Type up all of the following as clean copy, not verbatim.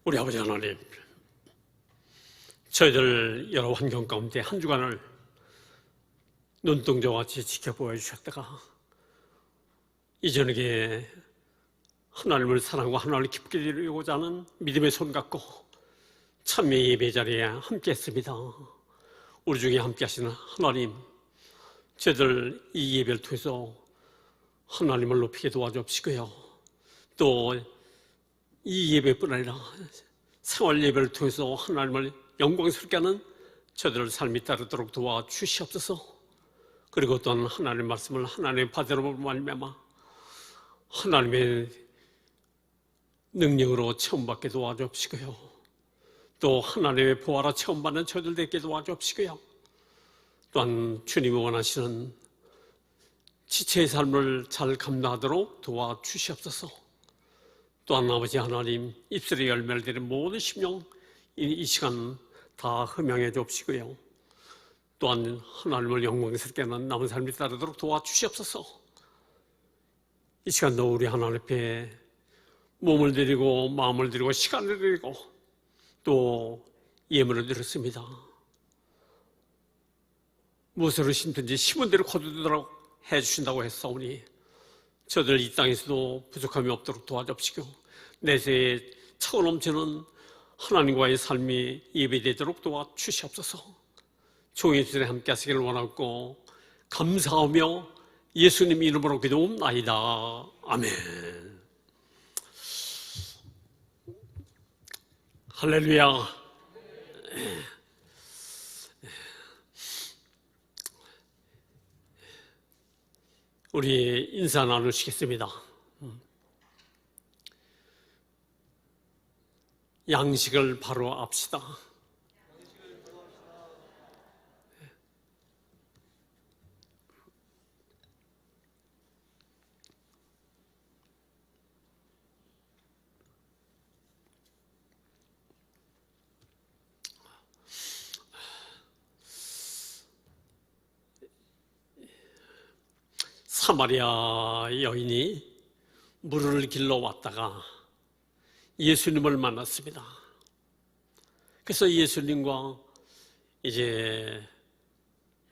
우리 아버지 하나님, 저희들 여러 환경 가운데 한 주간을 눈동자와 같이 지켜보아 주셨다가 이 저녁에 하나님을 사랑하고 하나님을 기쁘게 드리고자 하는 믿음의 손 갖고 참여 예배 자리에 함께 했습니다. 우리 중에 함께 하시는 하나님, 저희들 이 예배를 통해서 하나님을 높이게 도와주옵시고요. 또 이 예배뿐 아니라 생활 예배를 통해서 하나님을 영광스럽게 하는 저들의 삶이 따르도록 도와주시옵소서. 그리고 또한 하나님의 말씀을 하나님의 바대로 말미암아 하나님의 능력으로 체험받게 도와주옵시고요. 또 하나님의 보화로 체험받는 저들 되게 도와주옵시고요. 또한 주님이 원하시는 지체의 삶을 잘 감당하도록 도와주시옵소서. 또한 아버지 하나님, 입술의 열매를 드린 모든 심령 이 시간 다 흠양해 주옵시고요. 또한 하나님을 영광스럽게 하는 남은 삶이 따르도록 도와주시옵소서. 이 시간도 우리 하나님 앞에 몸을 드리고 마음을 드리고 시간을 드리고 또 예물을 드렸습니다. 무엇으로 심든지 심은 대로 거두도록 해주신다고 했사오니 저들 이 땅에서도 부족함이 없도록 도와주옵시고 내세에 차고 넘치는 하나님과의 삶이 예배되도록 도와주시옵소서. 종의 주에 함께 하시기를 원하고 감사하며 예수님 이름으로 기도옵나이다. 아멘. 할렐루야. 우리 인사 나누시겠습니다. 양식을 바로 합시다. 사마리아 여인이 물을 길러 왔다가 예수님을 만났습니다. 그래서 예수님과 이제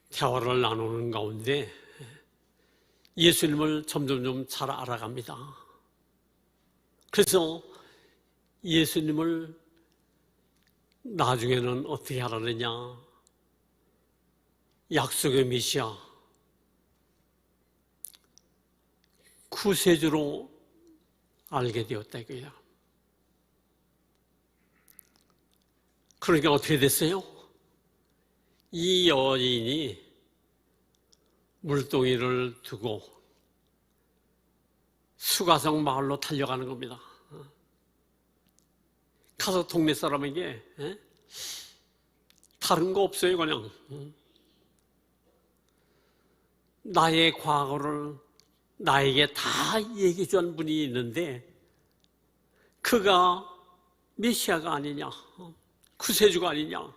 대화를 나누는 가운데 예수님을 점점 잘 알아갑니다. 그래서 예수님을 나중에는 어떻게 알았느냐? 약속의 메시아 구세주로 알게 되었다 이거야. 그러니까 어떻게 됐어요? 이 여인이 물동이를 두고 수가성 마을로 달려가는 겁니다. 가서 동네 사람에게 다른 거 없어요. 그냥 나의 과거를 나에게 다 얘기해 준 분이 있는데 그가 메시아가 아니냐, 구세주가 아니냐,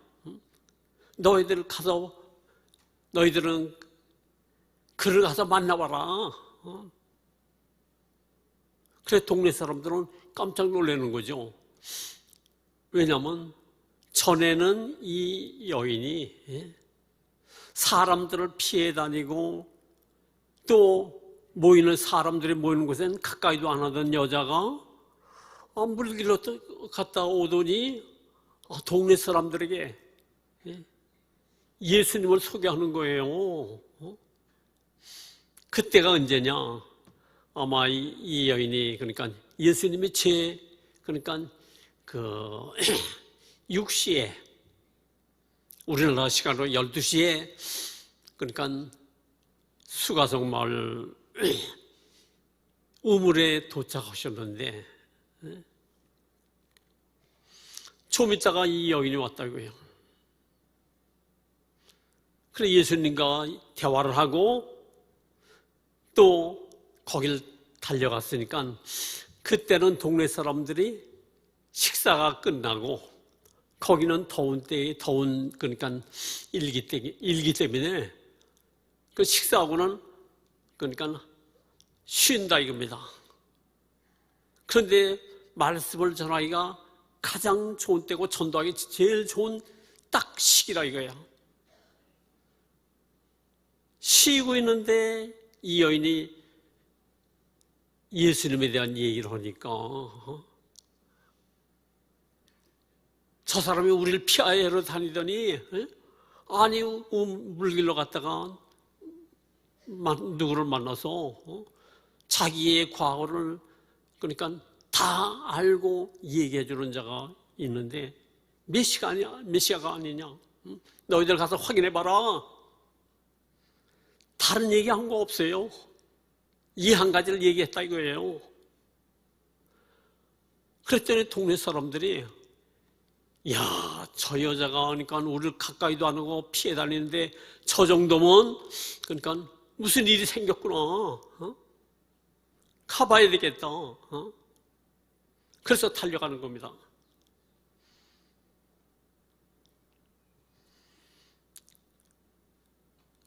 너희들은 그를 가서 만나봐라. 그래 동네 사람들은 깜짝 놀라는 거죠. 왜냐하면 전에는 이 여인이 사람들을 피해 다니고 또 사람들이 모이는 곳엔 가까이도 안 하던 여자가 물길로 갔다 오더니 동네 사람들에게 예수님을 소개하는 거예요. 그때가 언제냐? 아마 이 여인이 그러니까 예수님이 그러니까 6시에 우리나라 시간으로 12시에 그러니까 수가성 마을 우물에 도착하셨는데 좀 있다가 이 여인이 왔다고요. 그래 예수님과 대화를 하고 또 거길 달려갔으니까 그때는 동네 사람들이 식사가 끝나고 거기는 더운 그러니까 일기 때문에 그 식사하고는 그러니까 쉰다 이겁니다. 그런데 말씀을 전하기가 가장 좋은 때고 전도하기 제일 좋은 딱 시기라 이거야. 쉬고 있는데 이 여인이 예수님에 대한 얘기를 하니까 저 사람이 우리를 피하러 다니더니 아니 물길로 갔다가 누구를 만나서 자기의 과거를 그러니까 다 알고 얘기해 주는 자가 있는데 메시아가 아니냐? 너희들 가서 확인해 봐라. 다른 얘기한 거 없어요. 이 한 가지를 얘기했다 이거예요. 그랬더니 동네 사람들이 야, 저 여자가 그러니까 우리를 가까이도 안 하고 피해 다니는데 저 정도면 그러니까 무슨 일이 생겼구나. 가봐야 되겠다. 그래서 달려가는 겁니다.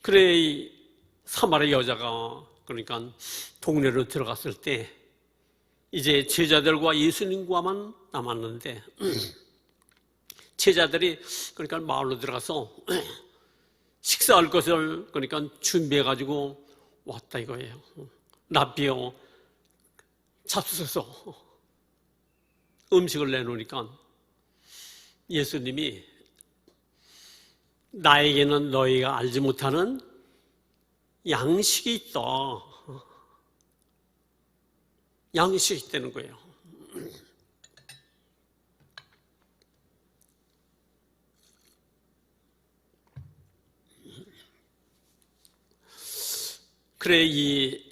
그래 이 사마리아 여자가 그러니까 동네로 들어갔을 때 이제 제자들과 예수님과만 남았는데 제자들이 그러니까 마을로 들어가서 식사할 것을 그러니까 준비해 가지고 왔다 이거예요. 랍비여 잡수셔서 음식을 내놓으니까 예수님이 나에게는 너희가 알지 못하는 양식이 있다. 양식이 있다는 거예요. 그래 이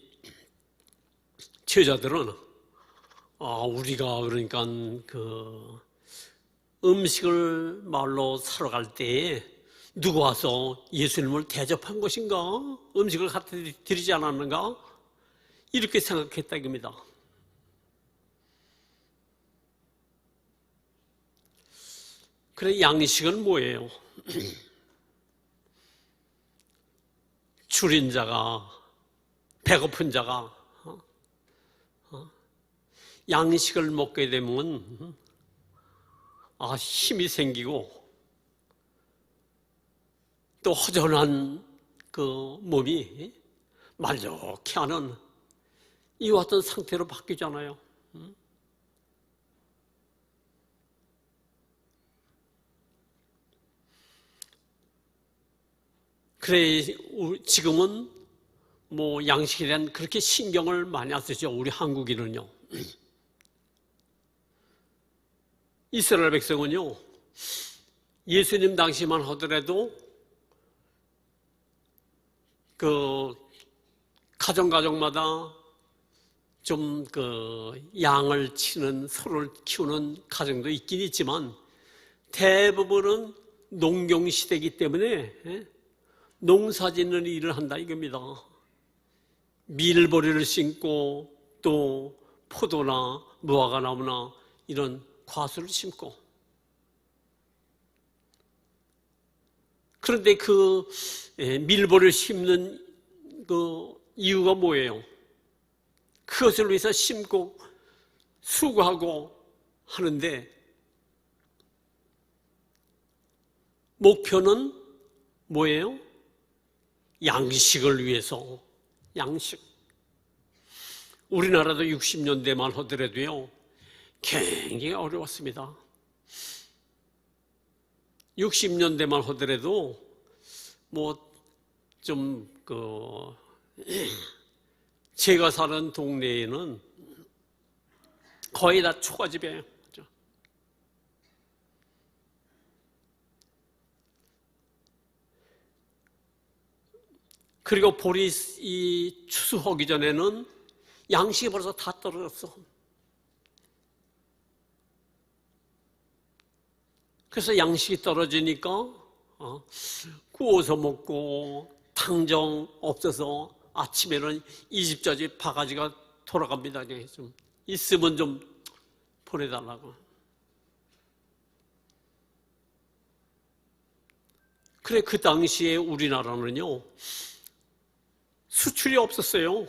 제자들은 우리가 그러니까 그 음식을 마을로 사러 갈 때에 누구 와서 예수님을 대접한 것인가? 음식을 갖다 드리지 않았는가? 이렇게 생각했다 이겁니다. 그래 양식은 뭐예요? 줄인 자가 배고픈 자가 양식을 먹게 되면 힘이 생기고 또 허전한 그 몸이 말좋게 하는 이와 같은 상태로 바뀌잖아요. 그래 지금은 뭐 양식에 대한 그렇게 신경을 많이 안 쓰죠. 우리 한국인은요. 이스라엘 백성은요. 예수님 당시만 하더라도 그 가정마다 좀 그 양을 치는 서로를 키우는 가정도 있긴 있지만 대부분은 농경 시대이기 때문에 농사짓는 일을 한다 이겁니다. 밀보리를 심고 또 포도나 무화과 나무나 이런 과수를 심고 그런데 그 밀보리를 심는 그 이유가 뭐예요? 그것을 위해서 심고 수고하고 하는데 목표는 뭐예요? 양식을 위해서. 양식. 우리나라도 60년대만 하더라도요 굉장히 어려웠습니다. 60년대만 하더라도 뭐 좀 제가 사는 동네에는 거의 다 초가집이에요. 그리고 보리 이 추수하기 전에는 양식이 벌써 다 떨어졌어. 그래서 양식이 떨어지니까 구워서 먹고 당정 없어서 아침에는 이 집 저 집 바가지가 돌아갑니다. 좀 있으면 좀 보내달라고. 그래 그 당시에 우리나라는요 수출이 없었어요.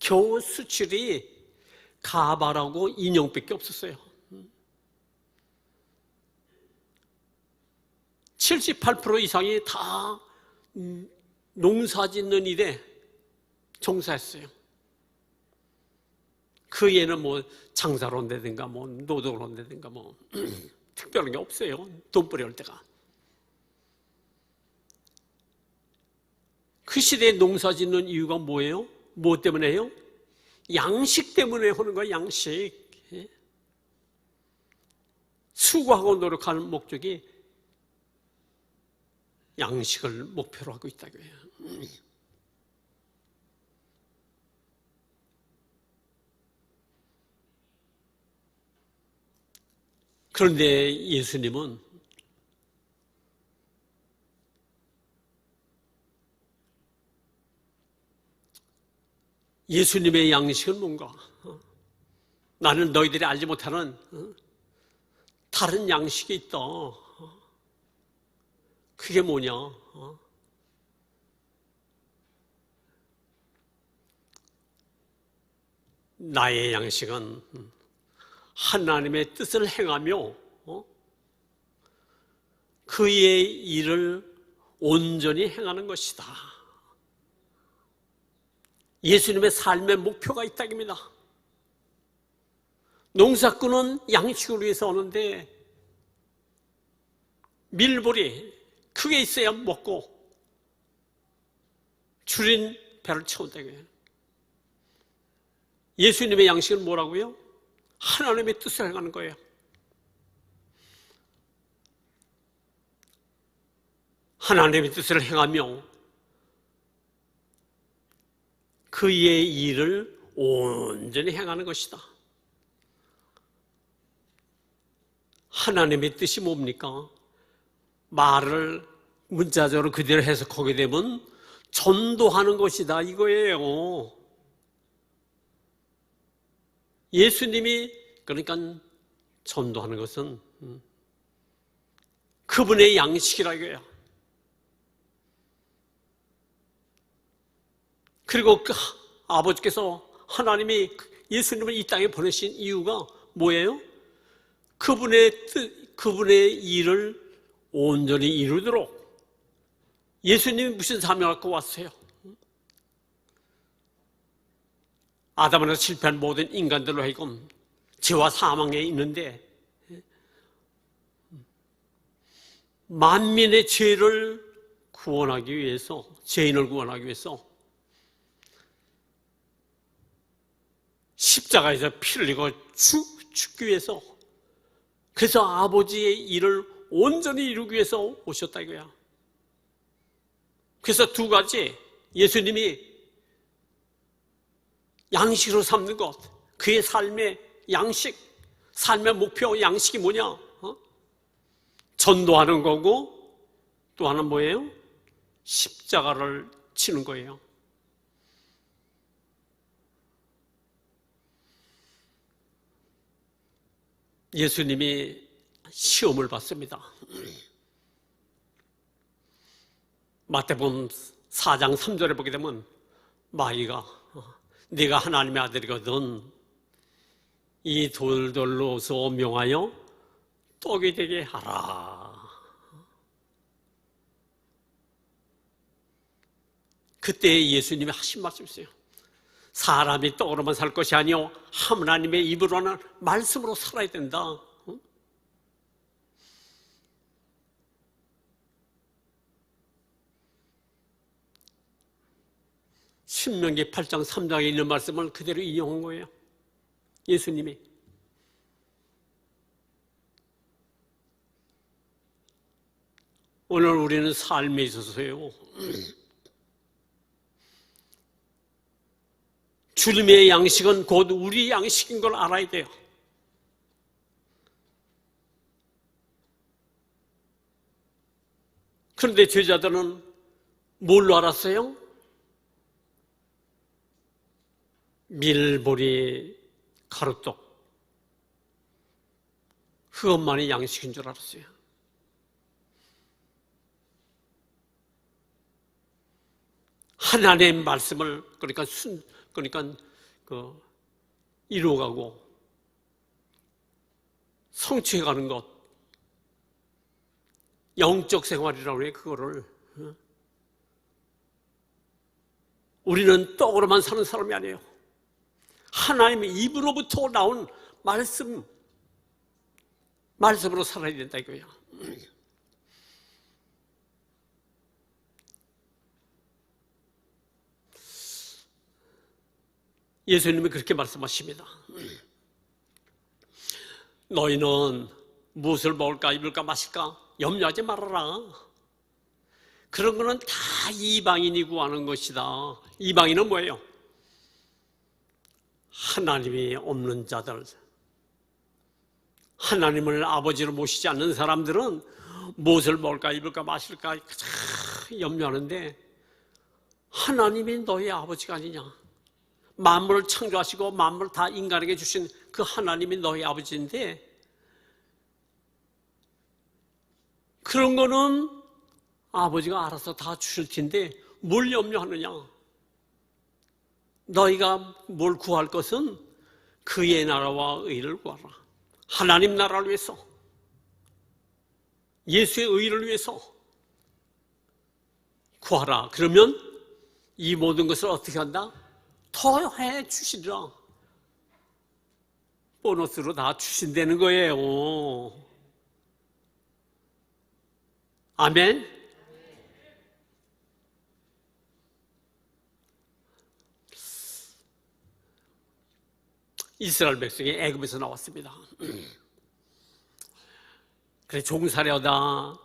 겨우 수출이 가발하고 인형밖에 없었어요. 78% 이상이 다 농사 짓는 일에 종사했어요. 그 애는 뭐 장사로 온다든가 뭐 노동으로 온다든가 뭐 특별한 게 없어요. 돈벌이 올 때가. 그 시대에 농사 짓는 이유가 뭐예요? 뭐 때문에 해요? 양식 때문에 하는 거예요. 양식. 수고하고 노력하는 목적이 양식을 목표로 하고 있다고 해요. 그런데 예수님은 예수님의 양식은 뭔가? 나는 너희들이 알지 못하는 다른 양식이 있다. 그게 뭐냐? 나의 양식은 하나님의 뜻을 행하며 그의 일을 온전히 행하는 것이다. 예수님의 삶의 목표가 있다입니다. 농사꾼은 양식을 위해서 오는데 밀보리 크게 있어야 먹고 줄인 배를 채운다고요. 예수님의 양식은 뭐라고요? 하나님의 뜻을 행하는 거예요. 하나님의 뜻을 행하며 그의 일을 온전히 행하는 것이다. 하나님의 뜻이 뭡니까? 말을 문자적으로 그대로 해석하게 되면 전도하는 것이다 이거예요. 예수님이 그러니까 전도하는 것은 그분의 양식이라고 해요. 그리고 그 아버지께서 하나님이 예수님을 이 땅에 보내신 이유가 뭐예요? 그분의 일을 온전히 이루도록 예수님이 무슨 사명을 갖고 왔어요? 아담으로 실패한 모든 인간들로 하여금 죄와 사망에 있는데 만민의 죄를 구원하기 위해서, 죄인을 구원하기 위해서 십자가에서 피를 흘리고 죽기 위해서, 그래서 아버지의 일을 온전히 이루기 위해서 오셨다 이거야. 그래서 두 가지, 예수님이 양식으로 삼는 것, 그의 삶의 양식, 삶의 목표 양식이 뭐냐? 전도하는 거고 또 하나는 뭐예요? 십자가를 치는 거예요. 예수님이 시험을 받습니다. 마태복음 4장 3절에 보게 되면 마귀가 네가 하나님의 아들이거든 이 돌들로서 명하여 떡이 되게 하라. 그때 예수님이 하신 말씀이 있어요. 사람이 떡으로만 살 것이 아니요 하나님의 입으로 하는 말씀으로 살아야 된다. 신명기 8장 3장에 있는 말씀을 그대로 인용한 거예요. 예수님이. 오늘 우리는 삶에 있어서요, 주님의 양식은 곧 우리 양식인 걸 알아야 돼요. 그런데 제자들은 뭘로 알았어요? 밀보리 가루떡, 그것만이 양식인 줄 알았어요. 하나님의 말씀을 그러니까 이루어가고 성취해가는 것, 영적 생활이라고 해, 그거를. 우리는 떡으로만 사는 사람이 아니에요. 하나님의 입으로부터 나온 말씀으로 살아야 된다 이거예요. 예수님이 그렇게 말씀하십니다. 너희는 무엇을 먹을까 입을까 마실까 염려하지 말아라. 그런 거는 다 이방인이 구하는 것이다. 이방인은 뭐예요? 하나님이 없는 자들, 하나님을 아버지로 모시지 않는 사람들은 무엇을 먹을까 입을까 마실까 염려하는데, 하나님이 너희 아버지가 아니냐? 만물을 창조하시고 만물을 다 인간에게 주신 그 하나님이 너희 아버지인데, 그런 거는 아버지가 알아서 다 주실 텐데 뭘 염려하느냐? 너희가 뭘 구할 것은 그의 나라와 의를 구하라. 하나님 나라를 위해서, 예수의 의를 위해서 구하라. 그러면 이 모든 것을 어떻게 한다? 더해 주시리라. 보너스로 다 주신다는 거예요. 아멘. 이스라엘 백성이 애굽에서 나왔습니다. 그래 종살이하다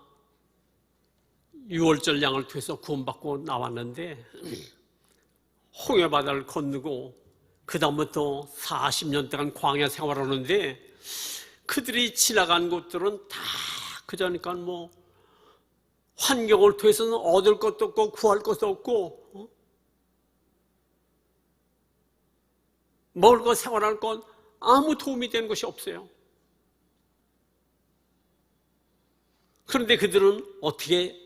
유월절 양을 통해서 구원받고 나왔는데, 홍해바다를 건너고 그 다음부터 40년 동안 광야 생활하는데, 그들이 지나간 곳들은 다 그저니까 뭐 환경을 통해서는 얻을 것도 없고 구할 것도 없고, 먹을 것 생활할 것 아무 도움이 되는 것이 없어요. 그런데 그들은 어떻게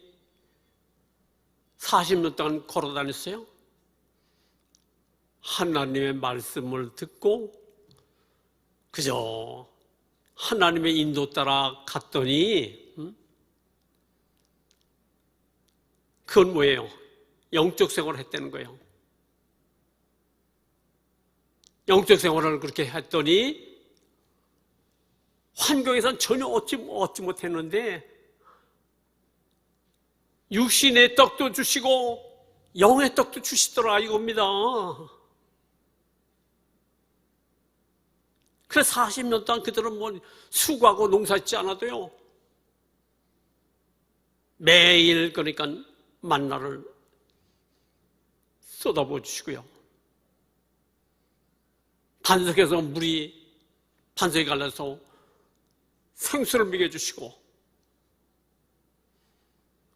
40년 동안 걸어 다녔어요? 하나님의 말씀을 듣고 그저 하나님의 인도 따라 갔더니, 그건 뭐예요? 영적 생활을 했다는 거예요. 영적 생활을 그렇게 했더니 환경에선 전혀 얻지 못했는데 육신의 떡도 주시고 영의 떡도 주시더라 이겁니다. 그래서 40년 동안 그들은 뭐 수고하고 농사짓지 않아도요, 매일 그러니까 만나를 쏟아부어 주시고요, 반석에서 물이 반석이 갈라서 생수를 먹여주시고,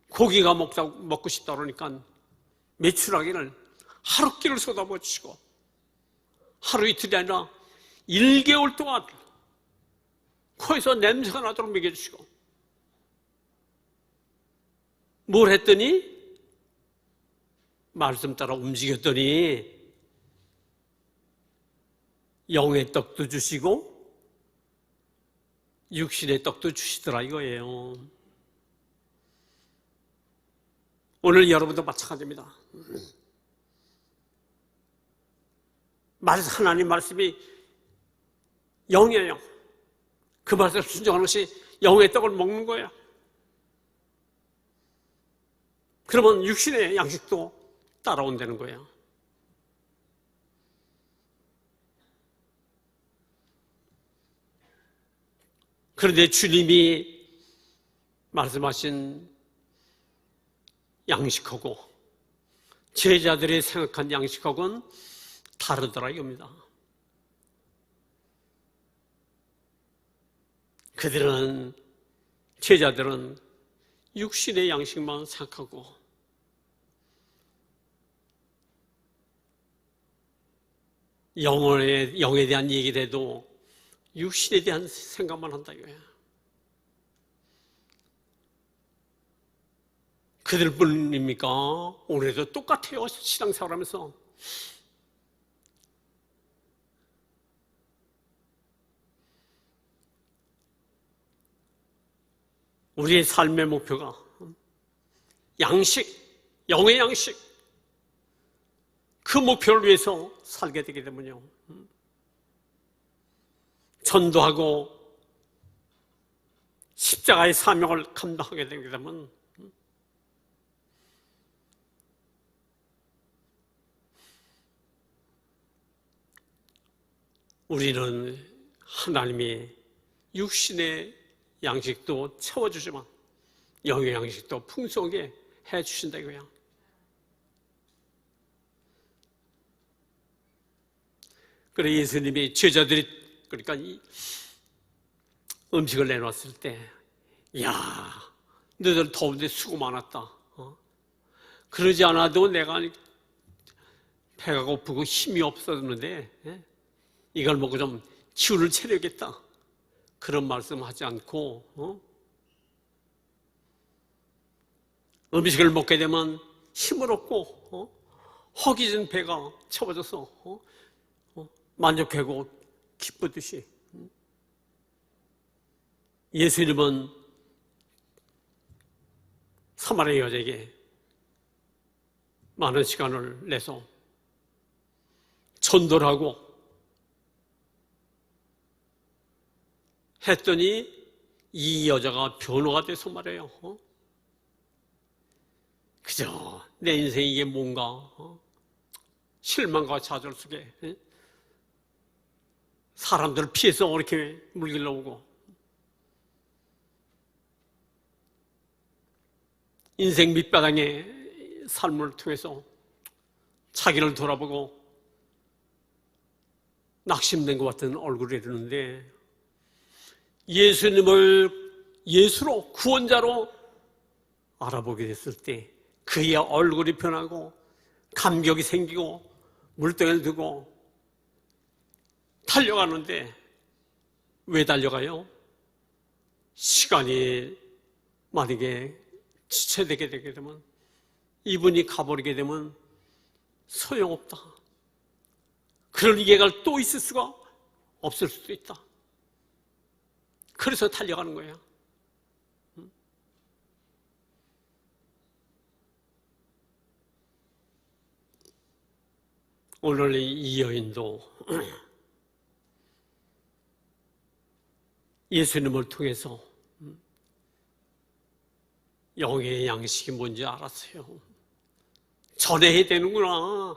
고기가 먹고 싶다 그러니까 메추라기를 하루 끼를 쏟아부어 주시고, 하루 이틀이 아니라 1개월 동안 코에서 냄새가 나도록 먹여주시고, 뭘 했더니 말씀 따라 움직였더니 영의 떡도 주시고 육신의 떡도 주시더라 이거예요. 오늘 여러분도 마찬가지입니다. 하나님 말씀이 영이에요. 그 말씀을 순종하는 것이 영의 떡을 먹는 거예요. 그러면 육신의 양식도 따라온다는 거예요. 그런데 주님이 말씀하신 양식하고 제자들이 생각한 양식하고는 다르더라 이겁니다. 제자들은 육신의 양식만 생각하고 영에 대한 얘기를 해도 육신에 대한 생각만 한다 이거야. 그들뿐입니까? 오늘도 똑같아요. 신앙생활하면서 우리의 삶의 목표가 양식, 영의 양식, 그 목표를 위해서 살게 되게 되면요, 전도하고 십자가의 사명을 감당하게 되게 되면 우리는 하나님이 육신의 양식도 채워주지만 영의 양식도 풍성하게 해주신다 이거야. 그래 예수님이 제자들이 그러니까 이 음식을 내놨을 때, 야, 너희들 더운데 수고 많았다. 그러지 않아도 내가 배가 고프고 힘이 없었는데 이걸 먹고 좀 기운을 차려야겠다. 그런 말씀하지 않고 음식을 먹게 되면 힘을 얻고 허기진 배가 채워져서 만족하고 기쁘듯이 예수님은 사마리아 여자에게 많은 시간을 내서 전도를 하고 했더니 이 여자가 변호가 돼서 말해요. 그저 내 인생이 이게 뭔가 실망과 좌절 속에 사람들을 피해서 이렇게 물길로 오고 인생 밑바닥의 삶을 통해서 자기를 돌아보고 낙심된 것 같은 얼굴이 되는데 예수님을 예수로 구원자로 알아보게 됐을 때 그의 얼굴이 변하고 감격이 생기고 물병을 두고 달려가는데 왜 달려가요? 시간이 만약에 지체되게 되게 되면 이분이 가버리게 되면 소용없다. 그런 기회가 또 있을 수가 없을 수도 있다. 그래서 달려가는 거예요. 오늘 이 여인도 예수님을 통해서 영의 양식이 뭔지 알았어요. 전해야 되는구나.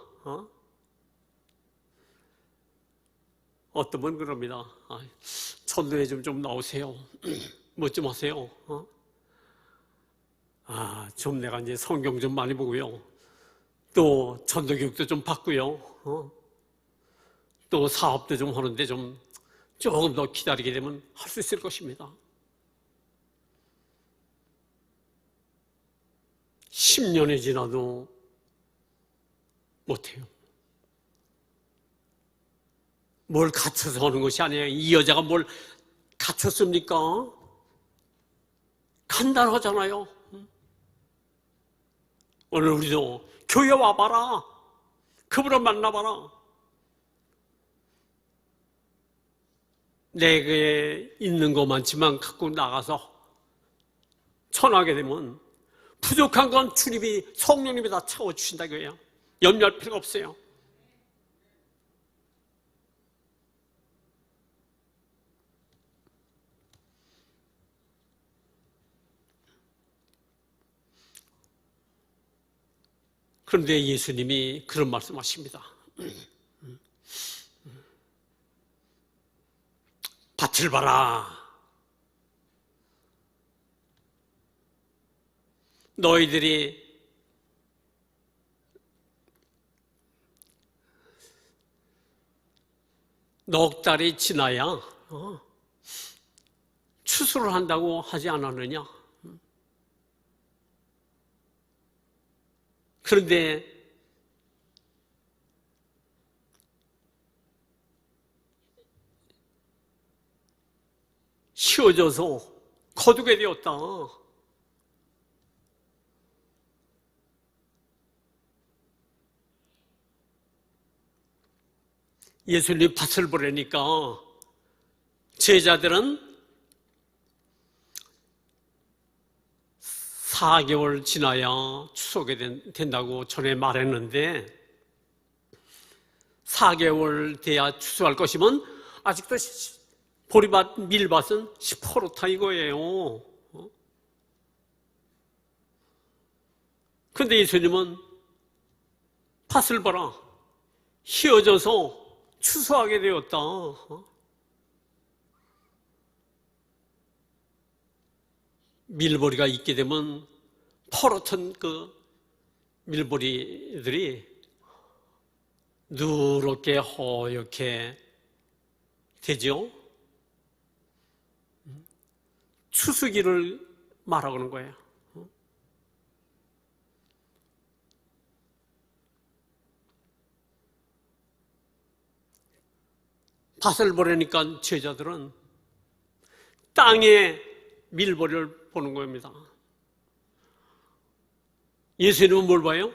어떤 분 그럽니다. 전도회 좀 나오세요. 뭐 좀 하세요. 좀 내가 이제 성경 좀 많이 보고요. 또 전도교육도 좀 받고요. 또 사업도 좀 하는데 좀 조금 더 기다리게 되면 할 수 있을 것입니다. 10년이 지나도 못해요. 뭘 갖춰서 하는 것이 아니에요. 이 여자가 뭘 갖췄습니까? 간단하잖아요. 오늘 우리도 교회 와봐라. 그분을 만나봐라. 내게 있는 것만치만 갖고 나가서 전하게 되면 부족한 건 주님이 성령님이 다 채워주신다 이거예요. 염려할 필요가 없어요. 그런데 예수님이 그런 말씀하십니다. 밭을 봐라. 너희들이 넉 달이 지나야 추수를 한다고 하지 않았느냐? 그런데 쉬어져서 거두게 되었다. 예수님 밭을 보려니까 제자들은 4개월 지나야 추석이 된다고 전에 말했는데 4개월 돼야 추수할 것이면 아직도 보리밭, 밀밭은 시퍼렇다 이거예요. 근데 예수님은 밭을 봐라. 휘어져서 추수하게 되었다. 밀보리가 있게 되면 퍼렇던 그 밀보리들이 누렇게 허옇게 되죠. 추수기를 말하는 거예요. 밭을 보려니까 제자들은 땅에 밀보리를 보는 겁니다. 예수님은 뭘 봐요?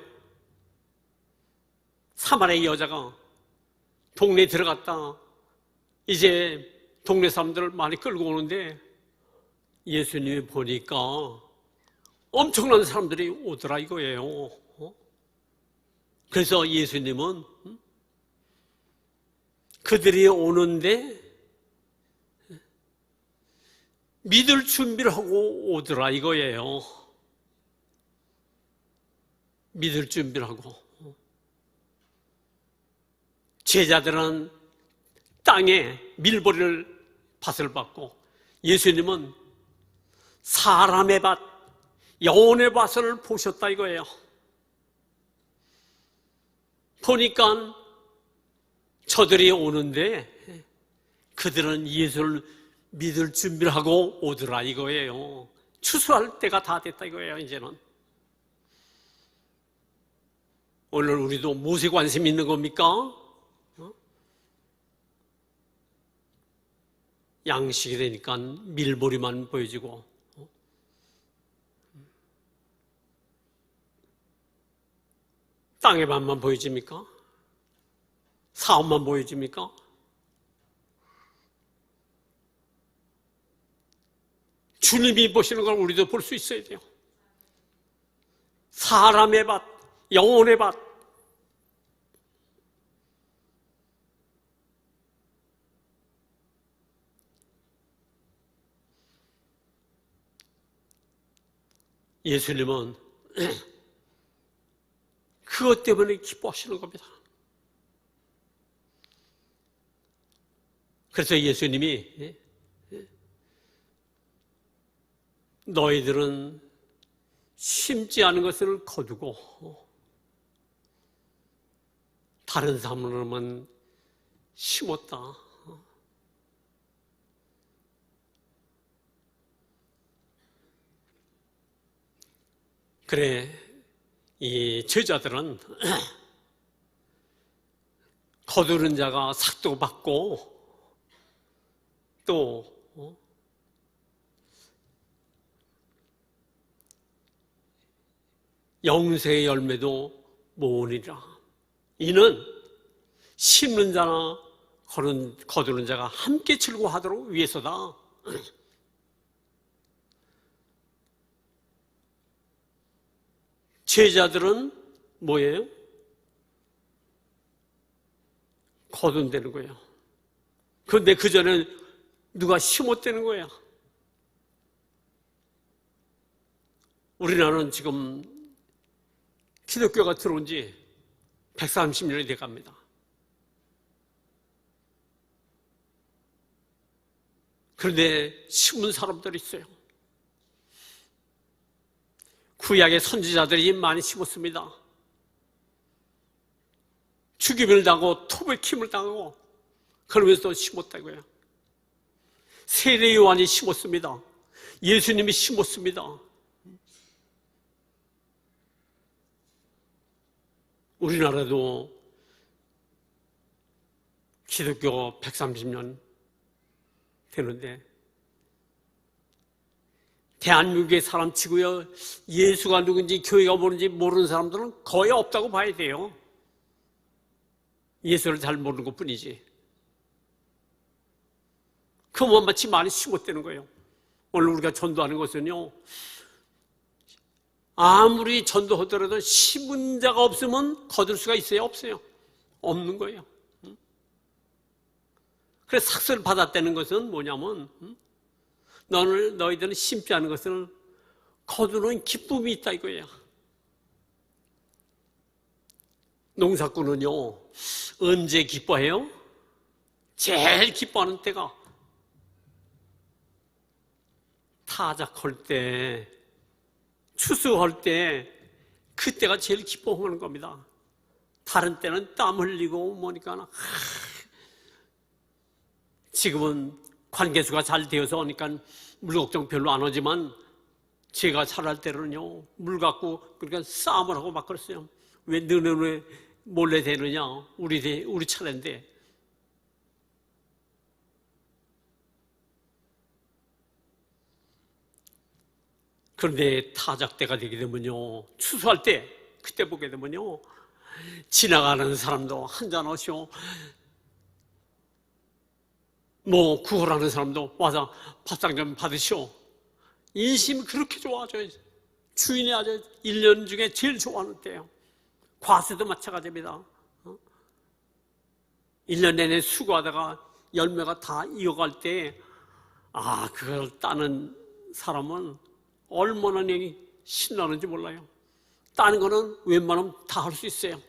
사마리아 여자가 동네에 들어갔다 이제 동네 사람들을 많이 끌고 오는데 예수님이 보니까 엄청난 사람들이 오더라 이거예요. 그래서 예수님은 그들이 오는데 믿을 준비를 하고 오더라 이거예요. 믿을 준비를 하고. 제자들은 땅에 밀보리를 밭을 받고 예수님은 사람의 밭, 영혼의 밭을 보셨다 이거예요. 보니까 저들이 오는데 그들은 예수를 믿을 준비를 하고 오더라 이거예요. 추수할 때가 다 됐다 이거예요. 이제는 오늘 우리도 무엇에 관심 있는 겁니까? 양식이 되니까 밀보리만 보여지고 땅의 밭만 보여집니까? 사업만 보여집니까? 주님이 보시는 걸 우리도 볼 수 있어야 돼요. 사람의 밭, 영혼의 밭. 예수님은 그것 때문에 기뻐하시는 겁니다. 그래서 예수님이 너희들은 심지 않은 것을 거두고 다른 사람은 심었다. 그래, 이 제자들은 거두는 자가 삭도 받고 또 영생의 열매도 모으리라. 이는 심는 자나 거두는 자가 함께 즐거워하도록 위해서다. 제자들은 뭐예요? 거둔다는 거예요. 그런데 그 전에 누가 심었다는 거야. 우리나라는 지금 기독교가 들어온 지 130년이 돼 갑니다. 그런데 심은 사람들이 있어요. 구약의 선지자들이 많이 심었습니다. 죽임을 당하고 토백힘을 당하고 그러면서 심었다고요. 세례 요한이 심었습니다. 예수님이 심었습니다. 우리나라도 기독교 130년 되는데 대한민국의 사람 치고요, 예수가 누군지 교회가 뭐는지 모르는 사람들은 거의 없다고 봐야 돼요. 예수를 잘 모르는 것뿐이지. 그것만 마치 많이 심었다는 거예요. 오늘 우리가 전도하는 것은요, 아무리 전도하더라도 심은 자가 없으면 거둘 수가 있어요? 없어요? 없는 거예요. 그래서 삭스를 받았다는 것은 뭐냐면 너희들은 심지 않은 것을 거두는 기쁨이 있다 이거예요. 농사꾼은요 언제 기뻐해요? 제일 기뻐하는 때가 타작할 때, 추수할 때, 그때가 제일 기뻐하는 겁니다. 다른 때는 땀 흘리고 뭐니까 지금은 관계수가 잘 되어서 오니까 물 걱정 별로 안 하지만 제가 자랄 때는요 물 갖고 그러니까 싸움을 하고 막 그랬어요. 왜 너는 왜 몰래 대느냐? 우리 차례인데. 그런데 타작 때가 되게 되면요 추수할 때 그때 보게 되면요 지나가는 사람도 한잔 하시오, 뭐 구걸하는 사람도 와서 밥상 좀 받으시오. 인심이 그렇게 좋아져요. 주인이 아주 1년 중에 제일 좋아하는 때예요. 과수도 마찬가지입니다. 1년 내내 수고하다가 열매가 다 익어갈 때 그걸 따는 사람은 얼마나 신나는지 몰라요. 따는 거는 웬만하면 다 할 수 있어요.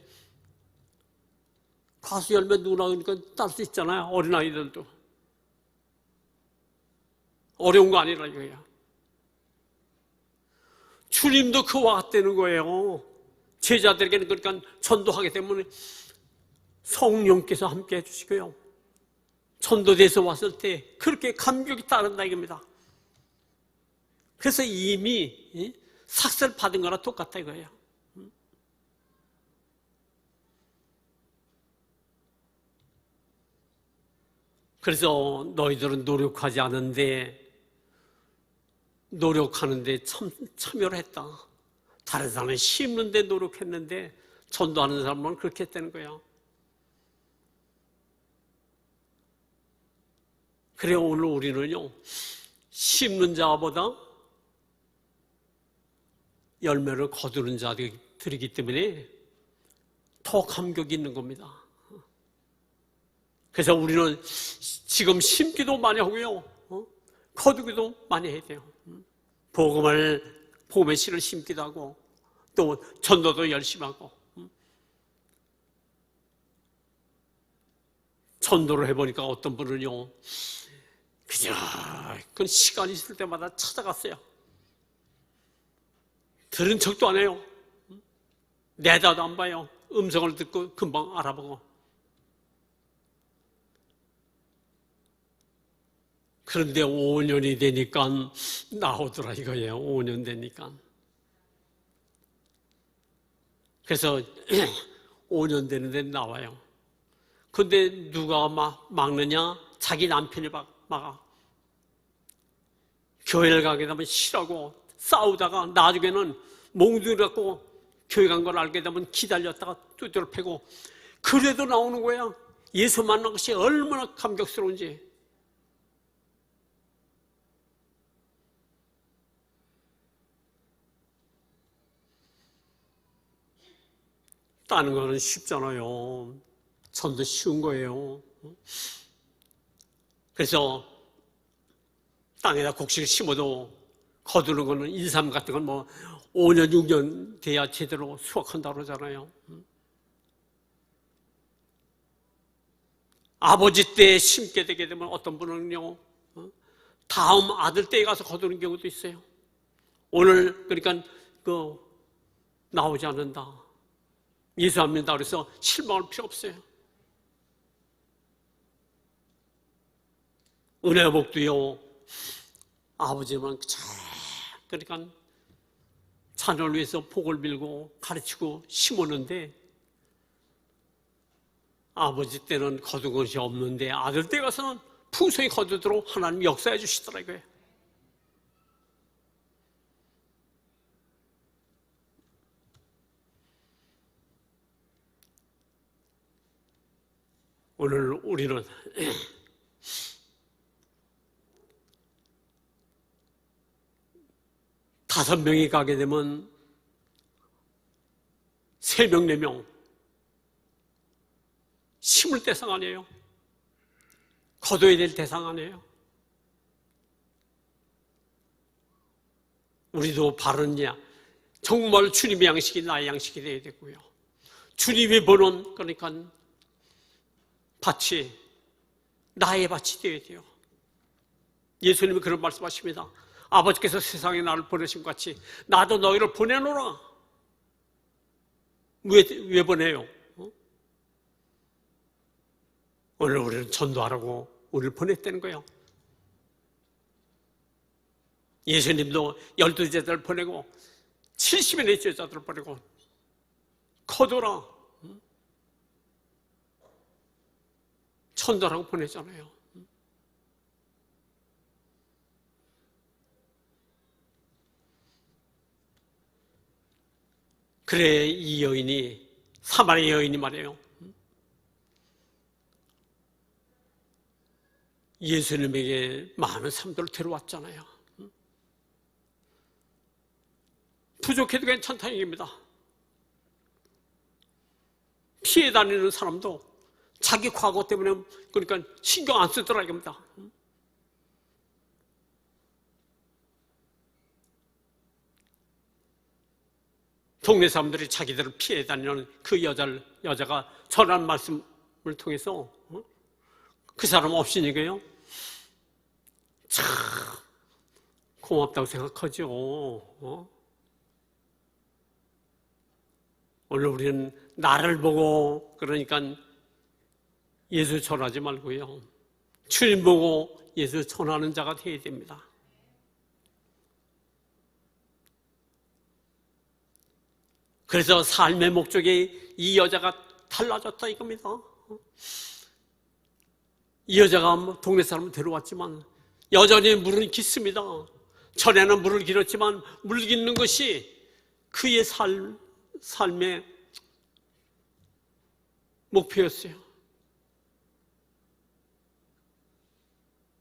과수 열매 누구나 그러니까 딸 수 있잖아요. 어린아이들도. 어려운 거 아니라 이거예요. 주님도 그와 같다는 거예요. 제자들에게는 그러니까 전도하게 되면 성령께서 함께 해주시고요. 전도돼서 왔을 때 그렇게 감격이 따른다 이겁니다. 그래서 이미 삭스를 받은 거랑 똑같다 이거예요. 그래서 너희들은 노력하지 않은데 노력하는데 참여를 했다. 다른 사람은 심는데 노력했는데 전도하는 사람은 그렇게 했다는 거야. 그래 오늘 우리는요 심는 자보다 열매를 거두는 자들이기 때문에 더 감격이 있는 겁니다. 그래서 우리는 지금 심기도 많이 하고요 거두기도 많이 해야 돼요. 복음의 씨를 심기도 하고 또 전도도 열심히 하고. 전도를 해보니까 어떤 분은요 그냥 시간 있을 때마다 찾아갔어요. 들은 척도 안 해요. 내다도 안 봐요. 음성을 듣고 금방 알아보고. 그런데 5년이 되니까 나오더라 이거예요. 5년 되니까. 그래서 5년 되는데 나와요. 근데 누가 막느냐? 자기 남편이 막아. 교회를 가게 되면 싫어하고 싸우다가 나중에는 몽둥이 갖고 교회 간 걸 알게 되면 기다렸다가 두드려 패고 그래도 나오는 거야. 예수 만난 것이 얼마나 감격스러운지. 따는 거는 쉽잖아요. 전도 쉬운 거예요. 그래서 땅에다 곡식을 심어도 거두는 거는 인삼 같은 건 5년, 6년 돼야 제대로 수확한다고 그러잖아요. 아버지 때 심게 되게 되면 어떤 분은요, 다음 아들 때에 가서 거두는 경우도 있어요. 오늘, 그러니까, 나오지 않는다. 예수 안 믿는다 그래서 실망할 필요 없어요. 은혜의 복도요, 아버지는 그러니까 자녀를 위해서 복을 빌고 가르치고 심었는데 아버지 때는 거둔 것이 없는데 아들 때 가서는 풍성히 거두도록 하나님 역사해 주시더라고요. 오늘 우리는 5명이 가게 되면 3명, 4명 심을 대상 아니에요? 거둬야 될 대상 아니에요? 우리도 바르냐 정말 주님의 양식이 나의 양식이 되어야 되고요. 주님이 보는 그러니까 밭이 나의 밭이 되어야 돼요. 예수님이 그런 말씀하십니다. 아버지께서 세상에 나를 보내신 것 같이 나도 너희를 보내노라. 왜 보내요? 오늘 우리는 전도하라고 우리를 보냈다는 거예요. 예수님도 12제자를 보내고 70인의 제자들을 보내고 거둬라 전도하라고 보내잖아요. 그래 이 여인이 사마리아 여인이 말이에요. 예수님에게 많은 사람들을 데려왔잖아요. 부족해도 괜찮다는 얘기입니다. 피해 다니는 사람도 자기 과거 때문에 그러니까 신경 안 쓰더라 이겁니다. 동네 사람들이 자기들을 피해 다니는 그 여자가 전한 말씀을 통해서 그 사람 없으니까요 참 고맙다고 생각하죠. 오늘 우리는 나를 보고 그러니까 예수 전하지 말고요 주님 보고 예수 전하는 자가 되어야 됩니다. 그래서 삶의 목적이 이 여자가 달라졌다 이겁니다. 이 여자가 동네 사람을 데려왔지만 여전히 물은 깊습니다. 전에는 물을 길었지만 물 깃는 것이 그의 삶의 목표였어요.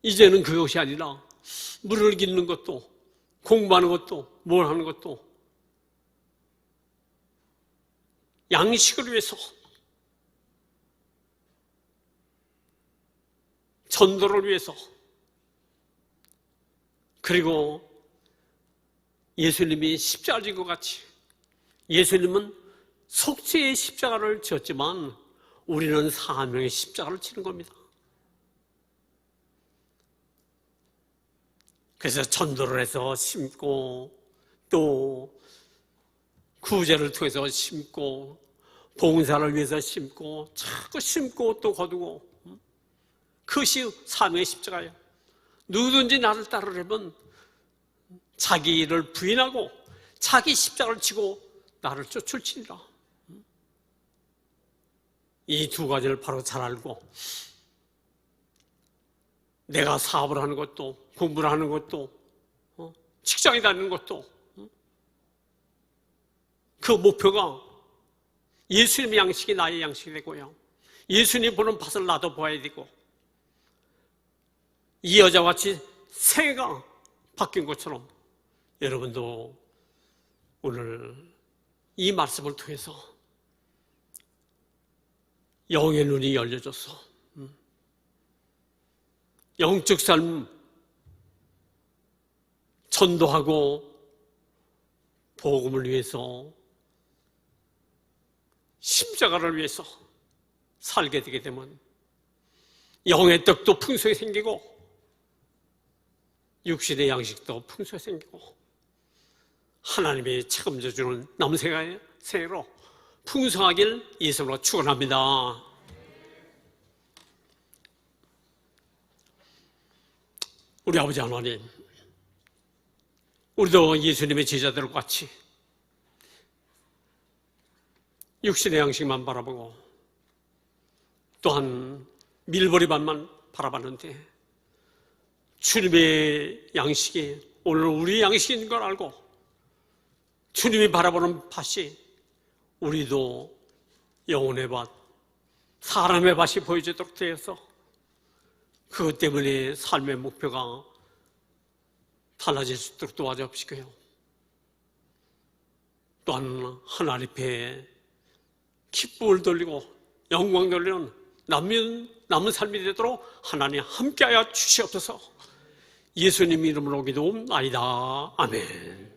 이제는 그것이 아니라 물을 깃는 것도 공부하는 것도 뭘 하는 것도 양식을 위해서 전도를 위해서 그리고 예수님이 십자가를 진 것 같이 예수님은 속죄의 십자가를 지었지만 우리는 사명의 십자가를 치는 겁니다. 그래서 전도를 해서 심고 또 구제를 통해서 심고 봉사를 위해서 심고 자꾸 심고 또 거두고 그것이 사명의 십자가예요. 누구든지 나를 따르려면 자기를 부인하고 자기 십자가를 지고 나를 쫓을지니라. 이 두 가지를 바로 잘 알고 내가 사업을 하는 것도 공부를 하는 것도 직장에 다니는 것도 그 목표가 예수님의 양식이 나의 양식이 되고요 예수님 보는 밭을 나도 보아야 되고 이 여자와 같이 생애가 바뀐 것처럼 여러분도 오늘 이 말씀을 통해서 영의 눈이 열려져서 영적 삶 전도하고 복음을 위해서 십자가를 위해서 살게 되게 되면 영의 떡도 풍성히 생기고 육신의 양식도 풍성히 생기고 하나님이 책임져 주는 남은 생애로 풍성하길 예수로 축원합니다. 우리 아버지 하나님, 우리도 예수님의 제자들과 같이 육신의 양식만 바라보고 또한 밀보리밭만 바라봤는데 주님의 양식이 오늘 우리의 양식인 걸 알고 주님이 바라보는 밭이 우리도 영혼의 밭, 사람의 밭이 보여지도록 되어서 그것 때문에 삶의 목표가 달라질 수 있도록 도와주시고요. 또한 하나님 앞에 기쁨을 돌리고 영광 돌리는 남은 삶이 되도록 하나님 함께하여 주시옵소서. 예수님 이름으로 기도옵나이다. 아멘.